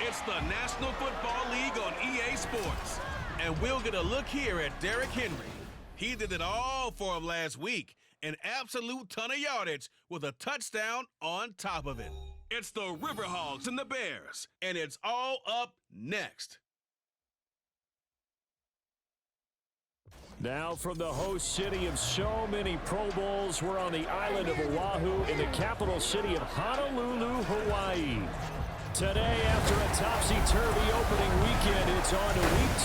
It's the National Football League on EA Sports. And we'll get a look here at Derrick Henry. He did it all for him last week. An absolute ton of yardage with a touchdown on top of it. It's the Riverhawks and the Bears, and it's all up next. Now from the host city of so many Pro Bowls, we're on the island of Oahu in the capital city of Honolulu, Hawaii. Today, after a topsy-turvy opening weekend, it's on to week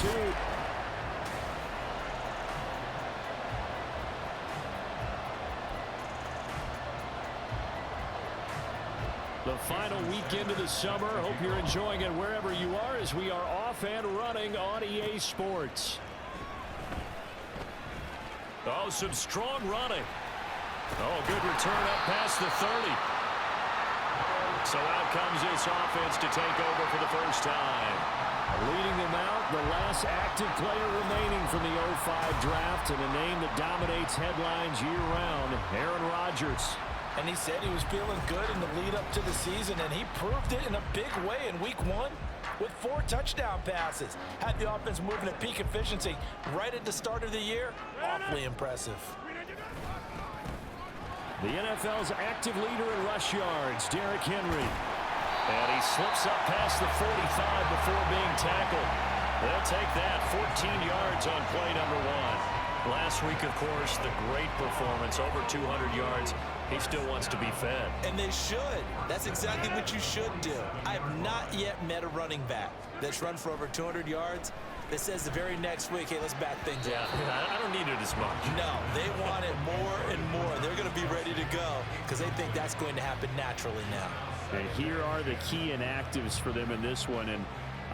2. The final weekend of the summer. Hope you're enjoying it wherever you are as we are off and running on EA Sports. Oh, some strong running. Oh, good return up past the 30. So out comes this offense to take over for the first time. Leading them out, the last active player remaining from the 05 draft, and a name that dominates headlines year-round, Aaron Rodgers. And he said he was feeling good in the lead-up to the season, and he proved it in a big way in Week 1 with 4 touchdown passes. Had the offense moving at peak efficiency right at the start of the year. Awfully impressive. The NFL's active leader in rush yards, Derrick Henry. And he slips up past the 45 before being tackled. They'll take that, 14 yards on play number 1. Last week, of course, the great performance, over 200 yards. He still wants to be fed. And they should. That's exactly what you should do. I have not yet met a running back that's run for over 200 yards that says the very next week, hey, let's back things up. Yeah, I don't need it as much. No, they want it more and more. They're going to be ready to go because they think that's going to happen naturally now. And here are the key inactives for them in this one. And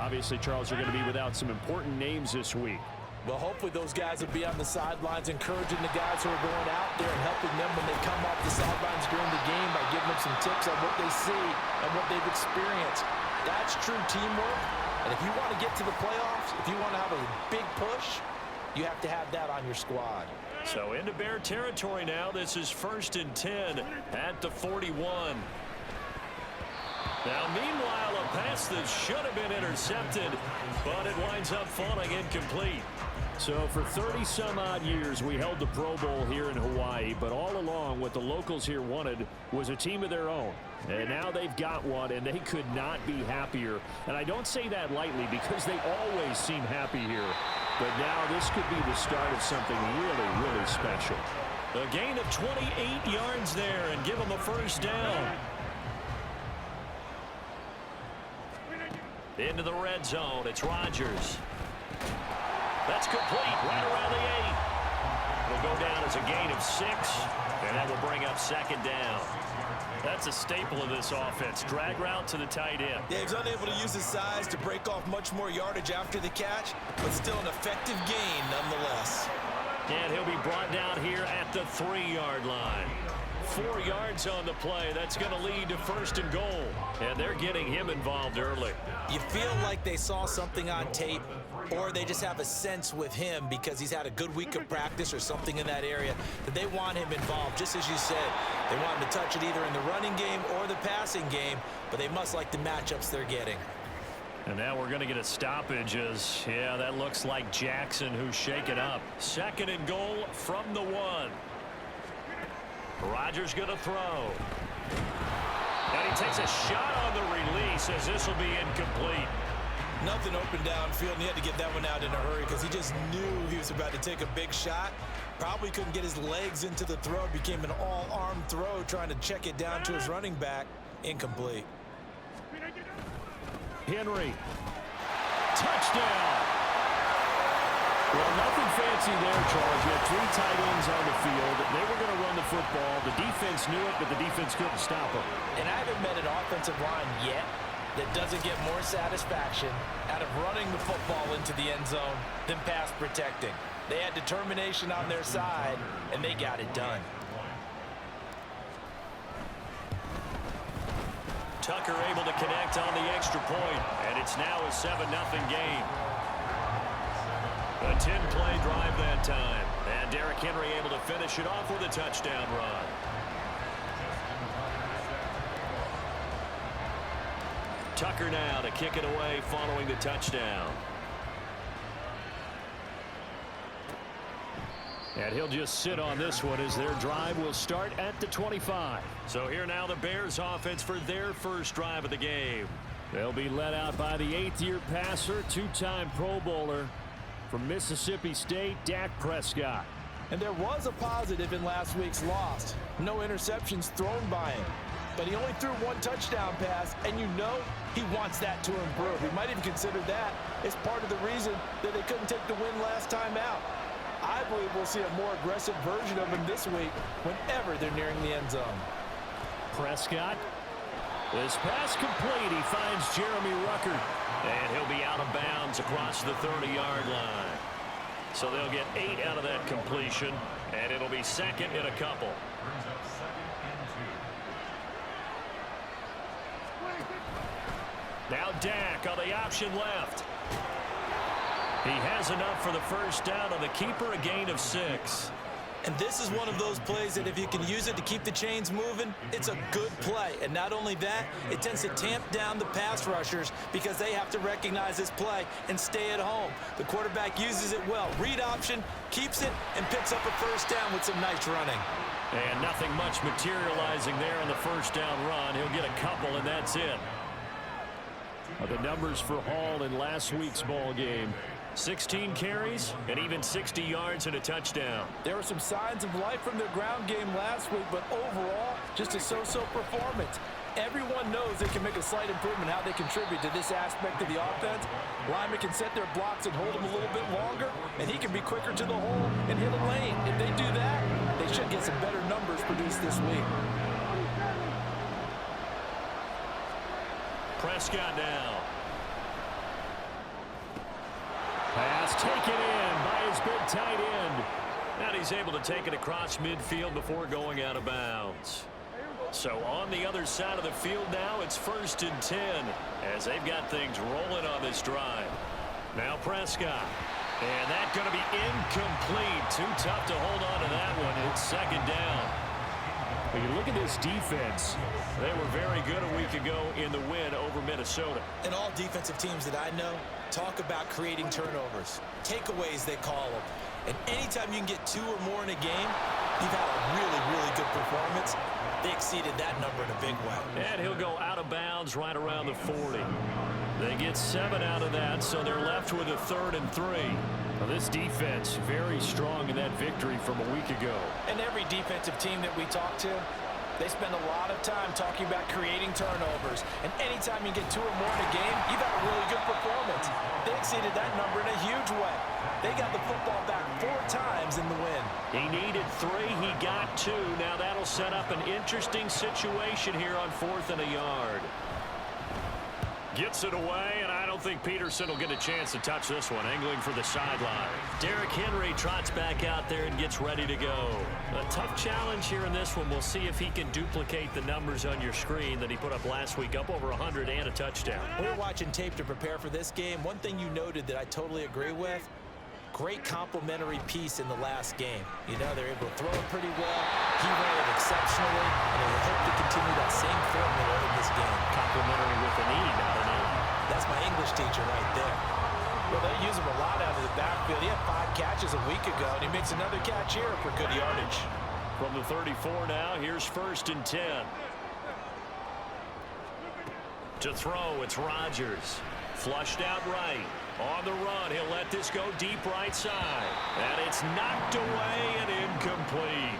obviously, Charles, are going to be without some important names this week. Well, hopefully those guys will be on the sidelines encouraging the guys who are going out there and helping them when they come off the sidelines during the game by giving them some tips on what they see and what they've experienced. That's true teamwork. And if you want to get to the playoffs, if you want to have a big push, you have to have that on your squad. So into Bear territory now. This is 1st and 10 at the 41. Now, meanwhile, a pass that should have been intercepted, but it winds up falling incomplete. So for 30-some-odd years, we held the Pro Bowl here in Hawaii, but all along what the locals here wanted was a team of their own. And now they've got one, and they could not be happier. And I don't say that lightly because they always seem happy here. But now this could be the start of something really, really special. A gain of 28 yards there and give them a first down. Into the red zone, it's Rodgers. That's complete, right around the 8. It'll go down as a gain of 6, and that will bring up 2nd down. That's a staple of this offense. Drag route to the tight end. Yeah, he's unable to use his size to break off much more yardage after the catch, but still an effective gain nonetheless. And he'll be brought down here at the 3-yard line. 4 yards on the play. That's going to lead to 1st and goal. And they're getting him involved early. You feel like they saw something on tape, or they just have a sense with him because he's had a good week of practice or something in that area that they want him involved. Just as you said, they want him to touch it either in the running game or the passing game, but they must like the matchups they're getting. And now we're going to get a stoppage as, yeah, that looks like Jackson who's shaken up. 2nd and goal from the 1. Rodgers going to throw. And he takes a shot on the release as this will be incomplete. Nothing open downfield, and he had to get that one out in a hurry because he just knew he was about to take a big shot. Probably couldn't get his legs into the throw. It became an all-arm throw trying to check it down to his running back. Incomplete. Henry. Touchdown. Well, nothing fancy there, Charles. You had 3 tight ends on the field. They were going to run the football. The defense knew it, but the defense couldn't stop them. And I haven't met an offensive line yet that doesn't get more satisfaction out of running the football into the end zone than pass protecting. They had determination on their side, and they got it done. Tucker able to connect on the extra point, and it's now a 7-0 game. A 10-play drive that time. And Derrick Henry able to finish it off with a touchdown run. Tucker now to kick it away following the touchdown. And he'll just sit on this one as their drive will start at the 25. So here now the Bears offense for their first drive of the game. They'll be led out by the 8th-year passer, two-time Pro Bowler from Mississippi State, Dak Prescott. And there was a positive in last week's loss. No interceptions thrown by him. But he only threw one touchdown pass, and you know he wants that to improve. He might even consider that as part of the reason that they couldn't take the win last time out. I believe we'll see a more aggressive version of him this week whenever they're nearing the end zone. Prescott. This pass complete. He finds Jeremy Ruckert. And he'll be out of bounds across the 30-yard line. So they'll get 8 out of that completion, and it'll be second and a couple. Now Dak on the option left. He has enough for the first down on the keeper, a gain of 6. And this is one of those plays that if you can use it to keep the chains moving, it's a good play. And not only that, it tends to tamp down the pass rushers because they have to recognize this play and stay at home. The quarterback uses it well. Read option, keeps it, and picks up a first down with some nice running. And nothing much materializing there on the first down run. He'll get a couple, and that's it. The numbers for Hall in last week's ball game. 16 carries and even 60 yards and a touchdown. There were some signs of life from their ground game last week, but overall, just a so-so performance. Everyone knows they can make a slight improvement how they contribute to this aspect of the offense. Linemen can set their blocks and hold them a little bit longer, and he can be quicker to the hole and hit a lane. If they do that, they should get some better numbers produced this week. Prescott now. Pass taken in by his big tight end. And he's able to take it across midfield before going out of bounds. So on the other side of the field now, it's 1st and 10 as they've got things rolling on this drive. Now Prescott. And that's going to be incomplete. Too tough to hold on to that one. It's 2nd down. When you look at this defense, they were very good a week ago in the win over Minnesota. And all defensive teams that I know talk about creating turnovers. Takeaways, they call them. And anytime you can get 2 or more in a game, you've had a really, really good performance. They exceeded that number in a big way. And he'll go out of bounds right around the 40. They get 7 out of that, so they're left with a 3rd and 3. Well, this defense very strong in that victory from a week ago. And every defensive team that we talk to, they spend a lot of time talking about creating turnovers. And anytime you get 2 or more in a game, you've had a really good performance. They exceeded that number in a huge way. They got the football back 4 times in the win. He needed 3. He got 2. Now that'll set up an interesting situation here on 4th and a yard. Gets it away, and I don't think Peterson will get a chance to touch this one, angling for the sideline. Derrick Henry trots back out there and gets ready to go. A tough challenge here in this one. We'll see if he can duplicate the numbers on your screen that he put up last week, up over 100 and a touchdown. We were watching tape to prepare for this game. One thing you noted that I totally agree with, great complimentary piece in the last game. You know, they're able to throw it pretty well. He ran it exceptionally, and they hope to continue that same formula in this game. Complimentary with an E, not an A. That's my English teacher right there. Well, they use him a lot out of the backfield. He had 5 catches a week ago, and he makes another catch here for good yardage. From the 34 now, here's 1st and 10. To throw, it's Rodgers. Flushed out right. On the run, he'll let this go deep right side. And it's knocked away and incomplete.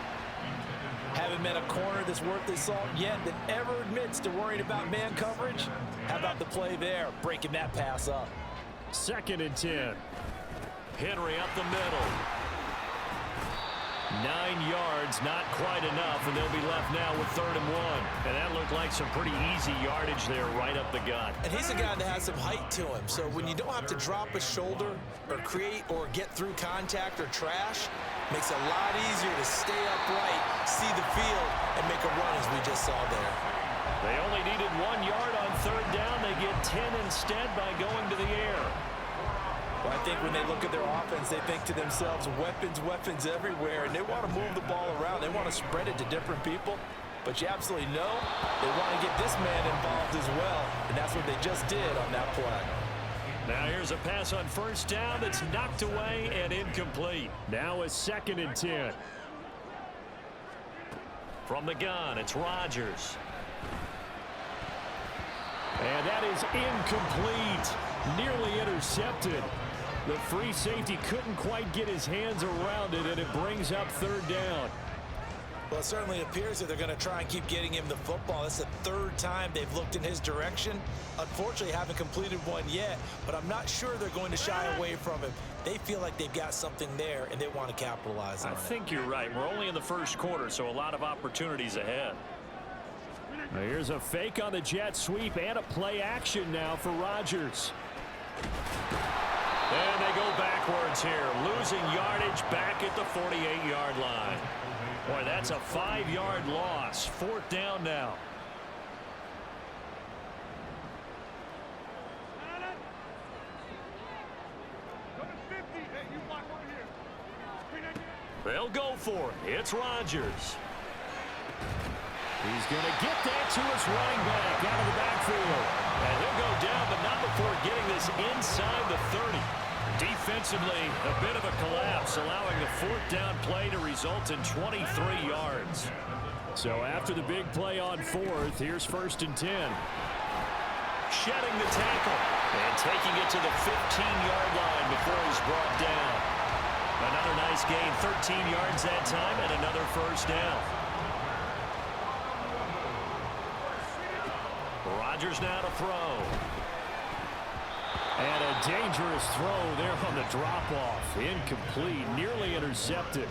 Haven't met a corner that's worth his salt yet that ever admits to worrying about man coverage. How about the play there, breaking that pass up? 2nd and 10. Henry up the middle. 9 yards, not quite enough, and they'll be left now with 3rd and 1. And that looked like some pretty easy yardage there right up the gut. And he's a guy that has some height to him, so when you don't have to drop a shoulder or create or get through contact or trash, makes it a lot easier to stay upright, see the field, and make a run as we just saw there. They only needed 1 yard on 3rd down. They get 10 instead by going to the air. Well, I think when they look at their offense, they think to themselves, weapons, weapons everywhere, and they want to move the ball around. They want to spread it to different people. but you absolutely know they want to get this man involved as well, and that's what they just did on that play. Now here's a pass on first down that's knocked away and incomplete. Now a 2nd and 10. From the gun, it's Rodgers. And that is incomplete. Nearly intercepted. The free safety couldn't quite get his hands around it, and it brings up 3rd down. Well, it certainly appears that they're going to try and keep getting him the football. That's the 3rd time they've looked in his direction. Unfortunately, haven't completed one yet, but I'm not sure they're going to shy away from him. They feel like they've got something there, and they want to capitalize on it. I think you're right. We're only in the 1st quarter, so a lot of opportunities ahead. Now here's a fake on the jet sweep and a play action now for Rodgers. And they go backwards here, losing yardage back at the 48-yard line. Boy, that's a 5-yard loss. 4th down now. They'll go for it. It's Rodgers. He's going to get that to his running back out of the backfield. And he'll go down, but not before getting this inside the 30. Defensively, a bit of a collapse, allowing the 4th down play to result in 23 yards. So after the big play on 4th, here's 1st and 10. Shedding the tackle and taking it to the 15-yard line before he's brought down. Another nice gain, 13 yards that time, and another 1st down. Rodgers now to throw. And a dangerous throw there on the drop-off. Incomplete, nearly intercepted.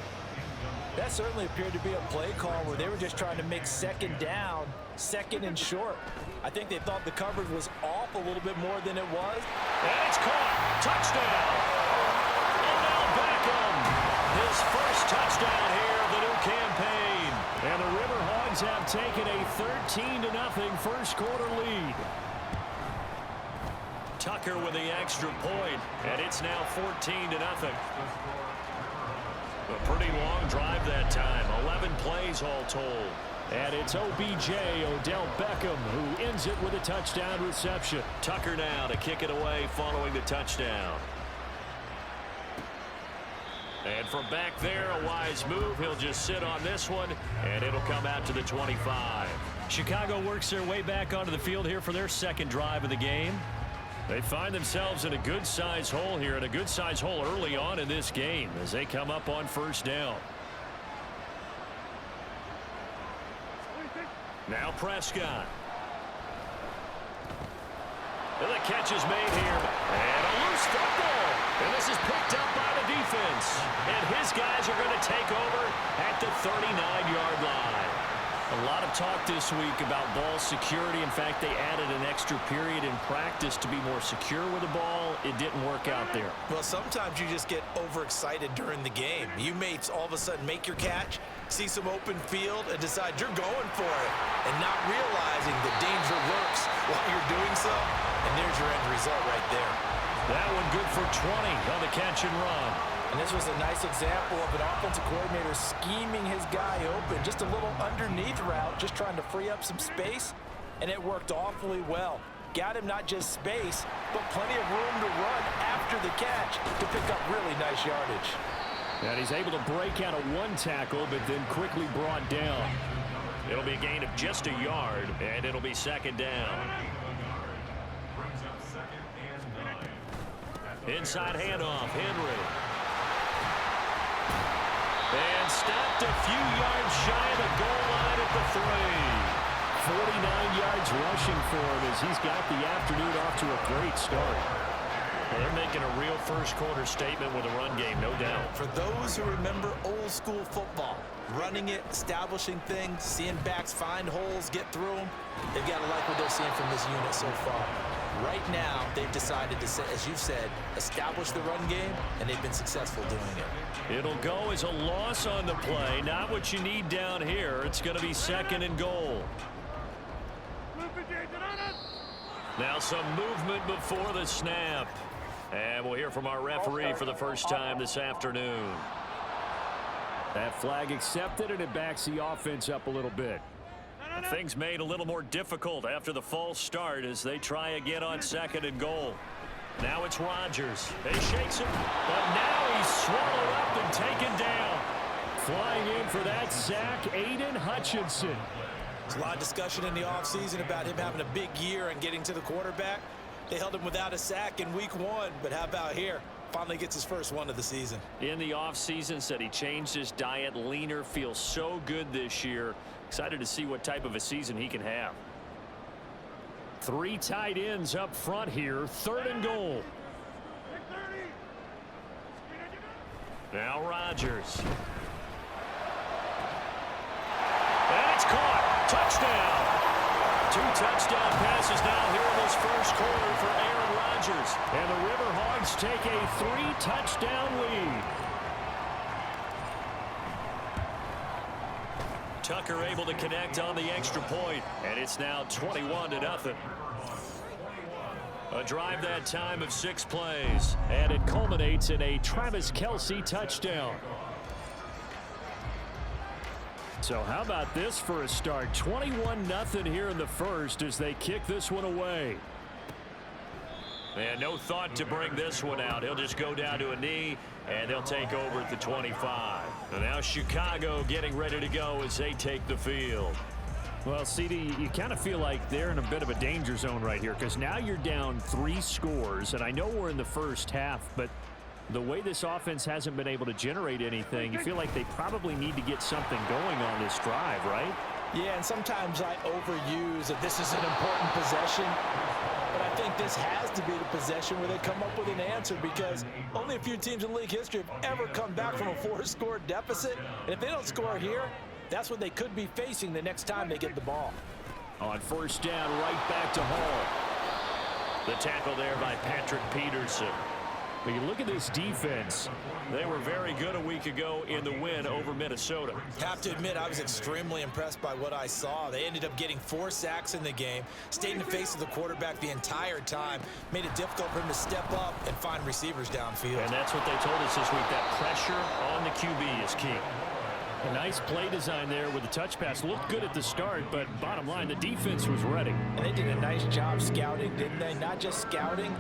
That certainly appeared to be a play call where they were just trying to make 2nd down, 2nd and short. I think they thought the coverage was off a little bit more than it was. And it's caught. Touchdown. Odell Beckham. His first touchdown here of the new campaign. And the Riverhogs have taken a 13-0 first quarter lead. Tucker with the extra point, and it's now 14-0. A pretty long drive that time, 11 plays all told. And it's OBJ, Odell Beckham, who ends it with a touchdown reception. Tucker now to kick it away following the touchdown. And from back there, a wise move. He'll just sit on this one, and it'll come out to the 25. Chicago works their way back onto the field here for their 2nd drive of the game. They find themselves in a good-sized hole here, and a good-sized hole early on in this game as they come up on 1st down. Now Prescott. And the catch is made here. And a loose football. And this is picked up by the defense. And his guys are going to take over at the 39-yard line. A lot of talk this week about ball security. In fact, they added an extra period in practice to be more secure with the ball. It didn't work out there. Well, sometimes you just get overexcited during the game. You may all of a sudden make your catch, see some open field, and decide you're going for it, and not realizing the danger lurks while you're doing so. And there's your end result right there. That one good for 20 on the catch and run. And this was a nice example of an offensive coordinator scheming his guy open. Just a little underneath route, just trying to free up some space, and it worked awfully well. Got him not just space, but plenty of room to run after the catch to pick up really nice yardage. And he's able to break out of one tackle, but then quickly brought down. It'll be a gain of just a yard, and it'll be 2nd down. Inside handoff, Henry. And stopped a few yards shy of the goal line at the 3. 49 yards rushing for him as he's got the afternoon off to a great start. Well, they're making a real first quarter statement with a run game, no doubt. For those who remember old school football, running it, establishing things, seeing backs find holes, get through them, they've got to like what they're seeing from this unit so far. Right now, they've decided to, as you've said, establish the run game, and they've been successful doing it. It'll go as a loss on the play. Not what you need down here. It's going to be 2nd and goal. Now some movement before the snap. And we'll hear from our referee for the first time this afternoon. That flag accepted, and it backs the offense up a little bit. Things made a little more difficult after the false start as they try again on 2nd and goal. Now it's Rodgers. They shakes him, but now he's swallowed up and taken down. Flying in for that sack, Aiden Hutchinson. There's a lot of discussion in the offseason about him having a big year and getting to the quarterback. They held him without a sack in week 1, but how about here? Finally gets his first one of the season. In the offseason, said he changed his diet, leaner, feels so good this year. Excited to see what type of a season he can have. 3 tight ends up front here, 3rd and goal. Now Rodgers. And it's caught. Touchdown. 2 touchdown passes now here in this first quarter for Aaron Rodgers. And the Riverhawks take a 3-touchdown lead. Tucker able to connect on the extra point, and it's now 21-0. A drive that time of 6 plays, and it culminates in a Travis Kelce touchdown. So how about this for a start? 21-0 here in the first as they kick this one away. And no thought to bring this one out. He'll just go down to a knee, and they'll take over at the 25. And now Chicago getting ready to go as they take the field. Well, CD, you kind of feel like they're in a bit of a danger zone right here because now you're down 3 scores, and I know we're in the first half, but the way this offense hasn't been able to generate anything, you feel like they probably need to get something going on this drive, right? Yeah, and sometimes I overuse that this is an important possession, but I think this has to be the possession where they come up with an answer because only a few teams in league history have ever come back from a 4-score deficit, and if they don't score here, that's what they could be facing the next time they get the ball. On 1st down, right back to Hall. The tackle there by Patrick Peterson. But you look at this defense. They were very good a week ago in the win over Minnesota. Have to admit, I was extremely impressed by what I saw. They ended up getting 4 sacks in the game, stayed in the face of the quarterback the entire time, made it difficult for him to step up and find receivers downfield. And that's what they told us this week, that pressure on the QB is key. A nice play design there with the touch pass. Looked good at the start, but bottom line, the defense was ready. And they did a nice job scouting, didn't they? Not just scouting,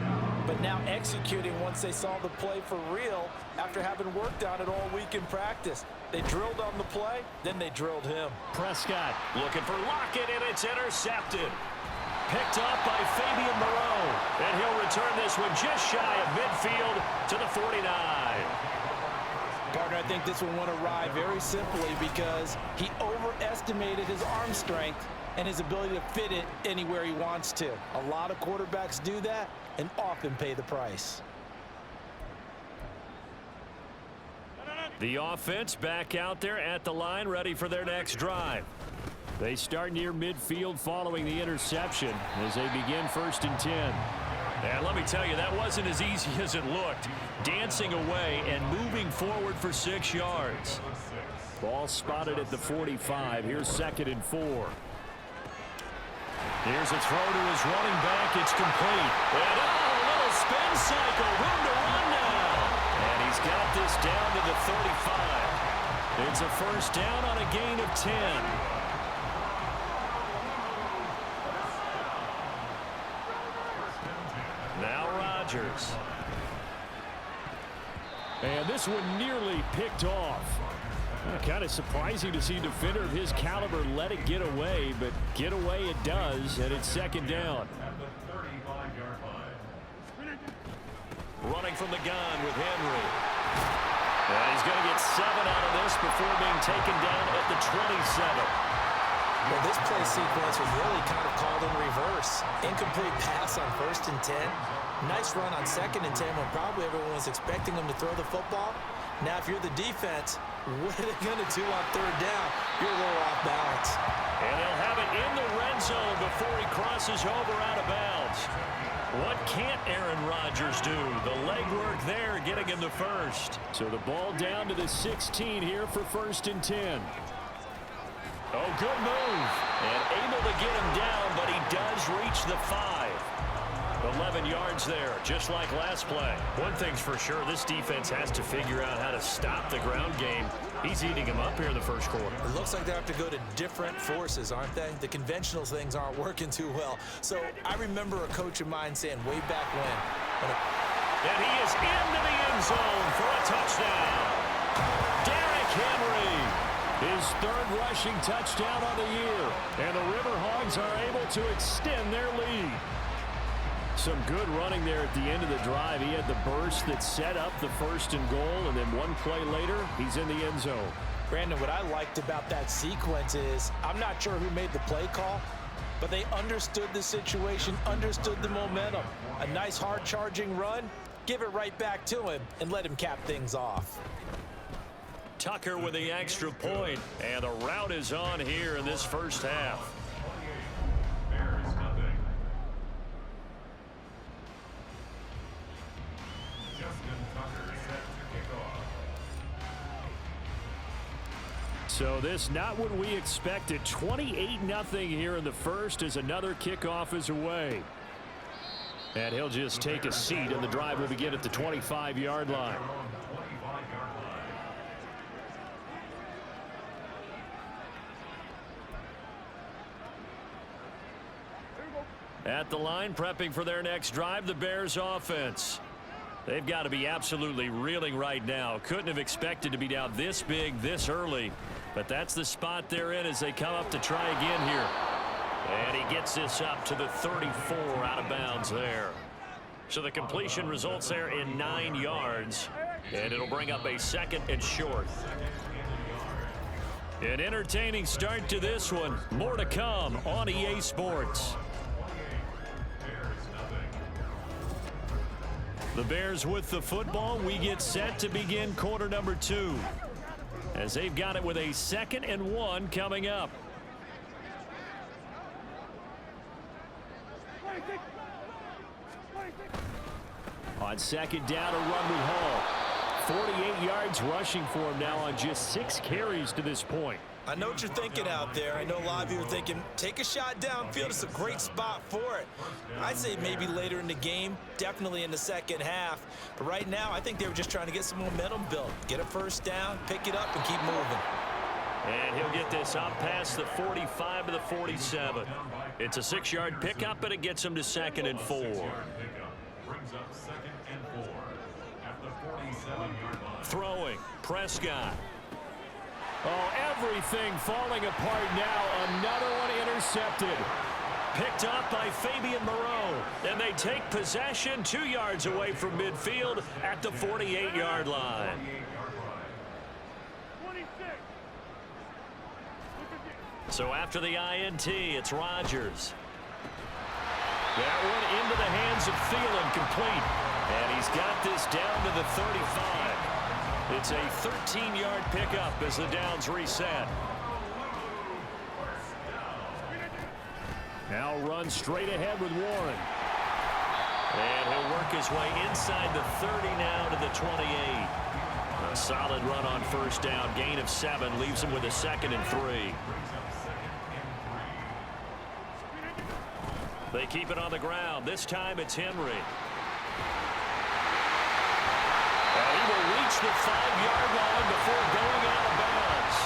but now executing once they saw the play for real after having worked on it all week in practice. They drilled on the play, then they drilled him. Prescott looking for Lockett, and it's intercepted. Picked up by Fabian Moreau. And he'll return this one just shy of midfield to the 49. Partner, I think this one went awry very simply because he overestimated his arm strength and his ability to fit it anywhere he wants to. A lot of quarterbacks do that and often pay the price. The offense back out there at the line, ready for their next drive. They start near midfield following the interception as they begin 1st and 10. And let me tell you, that wasn't as easy as it looked. Dancing away and moving forward for 6 yards. Ball spotted at the 45. Here's 2nd and 4. Here's a throw to his running back. It's complete. And a little spin cycle. Room to run now. And he's got this down to the 35. It's a 1st down on a gain of 10. Now Rodgers. And this one nearly picked off. Kind of surprising to see a defender of his caliber let it get away, but get away it does, and it's 2nd down. Running from the gun with Henry. And he's going to get 7 out of this before being taken down at the 27. Well, this play sequence was really kind of called in reverse. Incomplete pass on 1st and 10. Nice run on 2nd and 10 when probably everyone was expecting him to throw the football. Now, if you're the defense, what are they going to do on 3rd down? You're a little off balance. And they'll have it in the red zone before he crosses over out of bounds. What can't Aaron Rodgers do? The legwork there getting him the 1st. So the ball down to the 16 here for 1st and 10. Oh, good move. And able to get him down, but he does reach the 5. 11 yards there, just like last play. One thing's for sure, this defense has to figure out how to stop the ground game. He's eating them up here in the first quarter. It looks like they have to go to different forces, aren't they? The conventional things aren't working too well. So I remember a coach of mine saying way back when and he is into the end zone for a touchdown. Derrick Henry, his third rushing touchdown on the year. And the Riverhogs are able to extend their lead. Some good running there at the end of the drive. He had the burst that set up the 1st and goal, and then one play later, he's in the end zone. Brandon, what I liked about that sequence is I'm not sure who made the play call, but they understood the situation, understood the momentum. A nice hard-charging run, give it right back to him, and let him cap things off. Tucker with the extra point, and the route is on here in this first half. So this not what we expected. 28-0 here in the first as another kickoff is away. And he'll just take a seat, and the drive will begin at the 25-yard line. At the line, prepping for their next drive, the Bears offense. They've got to be absolutely reeling right now. Couldn't have expected to be down this big, this early. But that's the spot they're in as they come up to try again here. And he gets this up to the 34 out of bounds there. So the completion results there in 9 yards. And it'll bring up a 2nd and short. An entertaining start to this one. More to come on EA Sports. The Bears with the football. We get set to begin quarter number 2. As they've got it with a 2nd and 1 coming up. On 2nd down, a run with Hall. 48 yards rushing for him now on just 6 carries to this point. I know what you're thinking out there. I know a lot of you are thinking, take a shot downfield. It's a great spot for it. I'd say maybe later in the game, definitely in the second half. But right now, I think they were just trying to get some momentum built. Get a first down, pick it up, and keep moving. And he'll get this up past the 45 to the 47. It's a 6-yard pickup, and it gets him to 2nd and 4. Throwing, Prescott. Oh, everything falling apart now. Another one intercepted. Picked up by Fabian Moreau. And they take possession 2 yards away from midfield at the 48-yard line. So after the INT, it's Rodgers. That one into the hands of Thielen, complete. And he's got this down to the 35. It's a 13-yard pickup as the downs reset. Now run straight ahead with Warren. And he'll work his way inside the 30 now to the 28. A solid run on first down. Gain of 7 leaves him with a 2nd and 3. They keep it on the ground. This time it's Henry. He will reach the 5-yard line before going out of bounds.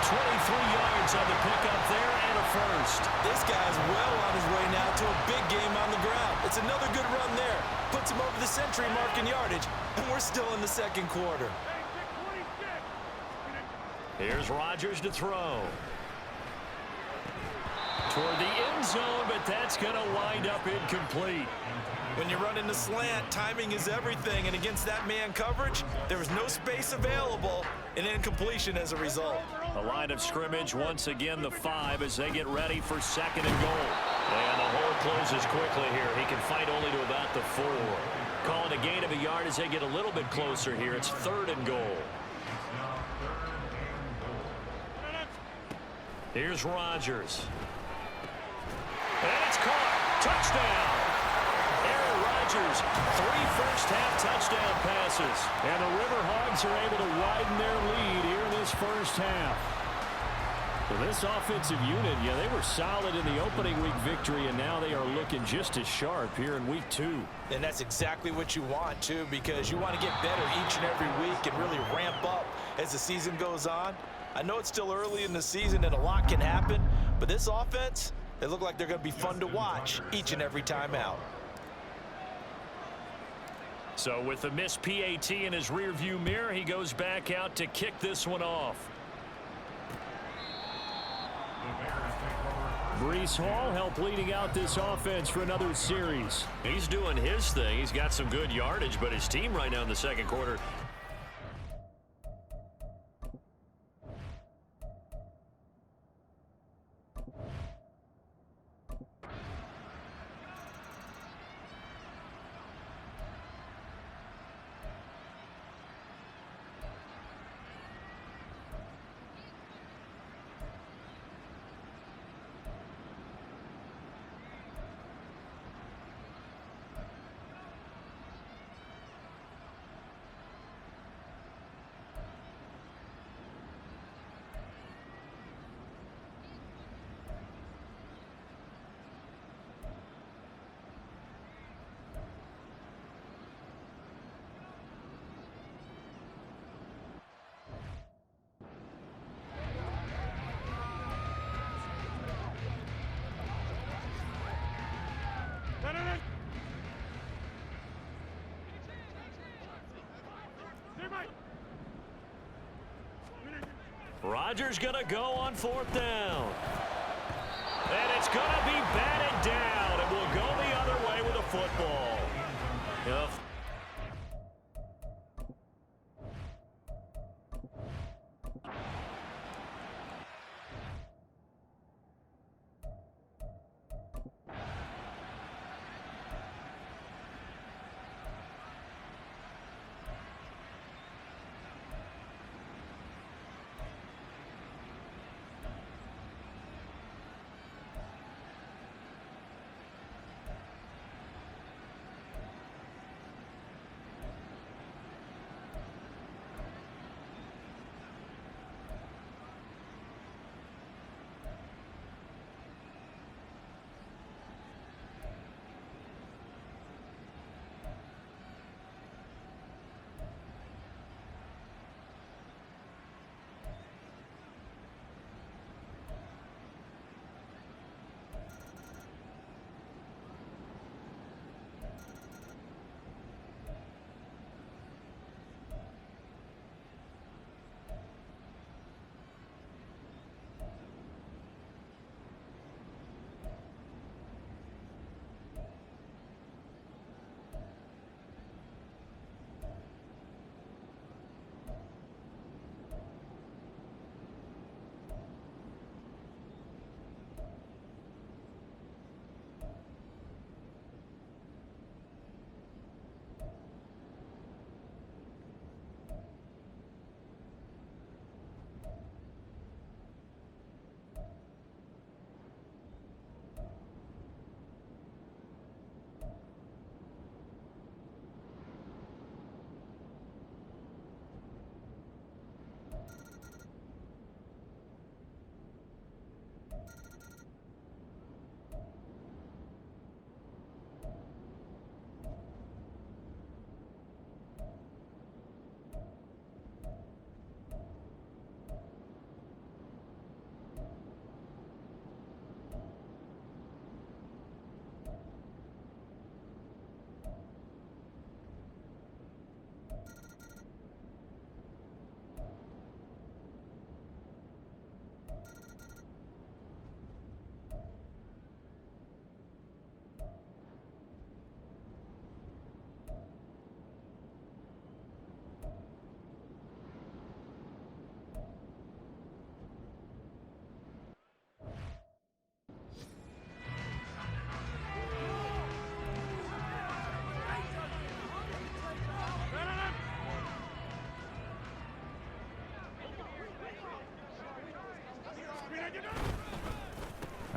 23 yards on the pickup there and a first. This guy's well on his way now to a big game on the ground. It's another good run there. Puts him over the century mark in yardage, and we're still in the second quarter. Here's Rodgers to throw. Toward the end zone, but that's going to wind up incomplete. When you run in the slant, timing is everything, and against that man coverage, there was no space available, and incompletion as a result. The line of scrimmage, once again, the 5 as they get ready for 2nd and goal. And the hole closes quickly here. He can fight only to about the 4. Calling a gain of a yard as they get a little bit closer here. It's 3rd and goal. Here's Rodgers. And it's caught. Touchdown. Aaron Rodgers, 3 first-half touchdown passes. And the Riverhogs are able to widen their lead here in this first half. Well, this offensive unit, yeah, they were solid in the opening week victory, and now they are looking just as sharp here in week 2. And that's exactly what you want, too, because you want to get better each and every week and really ramp up as the season goes on. I know it's still early in the season and a lot can happen, but this offense, they look like they're going to be fun to watch each and every time out. So with the missed PAT in his rearview mirror, he goes back out to kick this one off. Breece Hall helped leading out this offense for another series. He's doing his thing. He's got some good yardage, but his team right now in the second quarter. Rodgers going to go on 4th down. And it's going to be batted down. It will go the other way with a football. Yep.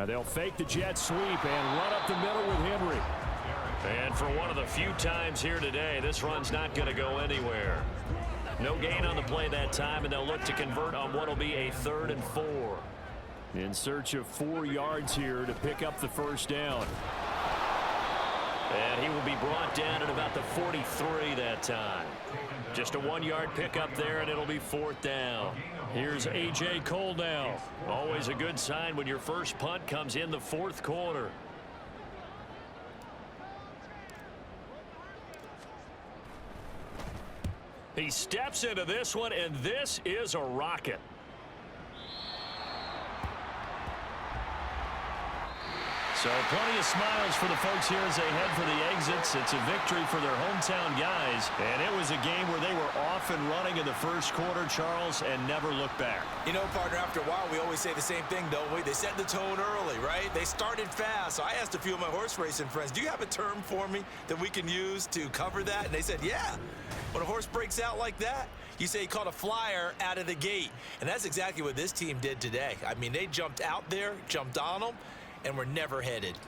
They'll fake the jet sweep and run up the middle with Henry. And for one of the few times here today, this run's not going to go anywhere. No gain on the play that time, and they'll look to convert on what will be a 3rd and 4. In search of 4 yards here to pick up the first down. And he will be brought down at about the 43 that time. Just a 1-yard pickup there, and it'll be 4th down. Here's A.J. Cole now. Always a good sign when your first punt comes in the 4th quarter. He steps into this one, and this is a rocket. So plenty of smiles for the folks here as they head for the exits. It's a victory for their hometown guys. And it was a game where they were off and running in the first quarter, Charles, and never looked back. You know, partner, after a while, we always say the same thing, don't we? They set the tone early, right? They started fast. So I asked a few of my horse racing friends, do you have a term for me that we can use to cover that? And they said, yeah. When a horse breaks out like that, you say he caught a flyer out of the gate. And that's exactly what this team did today. I mean, they jumped out there, jumped on them, and were never headed.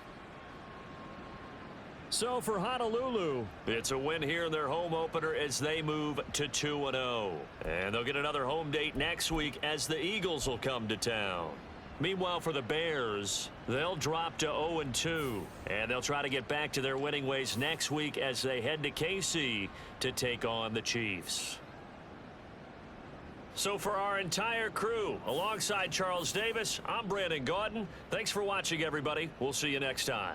So for Honolulu, it's a win here in their home opener as they move to 2-0. And they'll get another home date next week as the Eagles will come to town. Meanwhile, for the Bears, they'll drop to 0-2. And they'll try to get back to their winning ways next week as they head to KC to take on the Chiefs. So for our entire crew, alongside Charles Davis, I'm Brandon Gaudin. Thanks for watching, everybody. We'll see you next time.